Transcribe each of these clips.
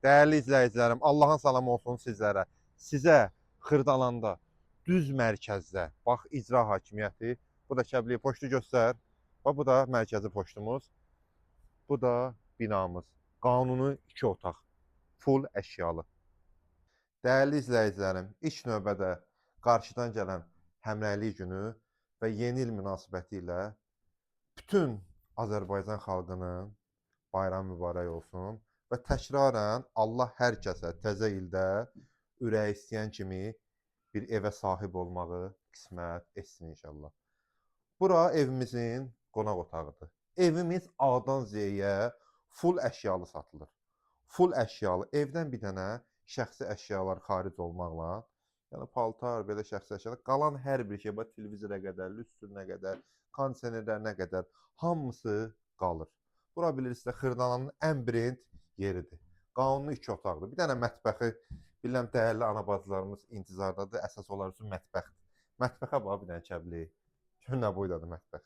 Değerli izləyicilərim, Allahın salamı olsun sizlərə. Sizə Xırdalanda, düz mərkəzdə, bax icra hakimiyyəti, bu da Kəbli poçtu göstər. Bax bu da mərkəzi poçtumuz, bu da binamız. Qanuni 2 otaq, full əşyalı. Değerli izləyicilərim, ilk növbədə qarşıdan gələn həmrəylik günü və yeni il münasibətilə bütün Azərbaycan xalqının bayram mübarək olsun və təkrarən Allah hər kəsə təzə ildə ürəyi istəyən kimi bir evə sahib olmağı qismət etsin inşallah. Bura evimizin qonaq otağıdır. Evimiz A'dan Z'yə full əşyalı satılır. Full əşyalı. Evdən bir dənə şəxsi əşyalar xaric olmaqla, yəni paltar, belə şəxsi əşyalar, qalan hər bir şey, bax televizora qədər, lüstrinə qədər, kondisionerlərinə qədər hamısı qalır. Bura bilirsiniz də Xırdalanın ən brend yeridir. Qanuni 2 otaqdır. Bir dənə mətbəxi, bilirəm dəyərli ana bacılarımız intizardadır. Əsas onlar üçün mətbəxdir. Mətbəxə bax bir dənə Kəbli. Gör nə boydadır mətbəx.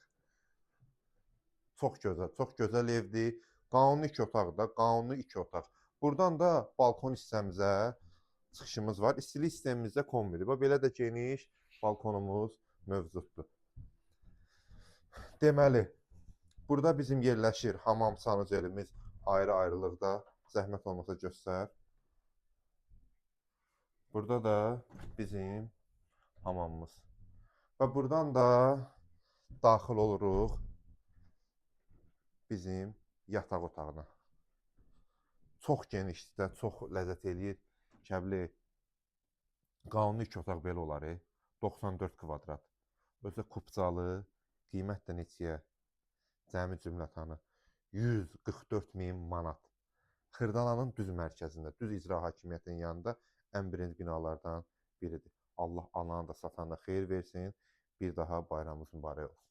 Çox gözəl evdir. Qanuni 2 otaqda, qanuni 2 otaq. Buradan da balkon hissəmizə çıxışımız var. İstilik sistemimizdə kombidir. Bax belə də geniş balkonumuz mövcuddur. Deməli, burada bizim yerləşir hamam sanuzelimiz ayrı-ayrılıqda. Zəhmət olmasa göstər. Burada da bizim hamamımız. Və buradan da daxil oluruq bizim yataq otağına. Çox genişdir, çox ləzzət eləyir. Kəbli qanuni 2 otaq belə olar, 94 kvadrat. Özü kupcalı, qiymət də neçəyə? Cəmi cümlətanı 144 min manat. Xırdalanın düz mərkəzində, düz icra hakimiyyətinin yanında ən birinci binalardan biridir. Allah alanı da satana xeyir versin. Bir daha bayramımız mübarək olsun.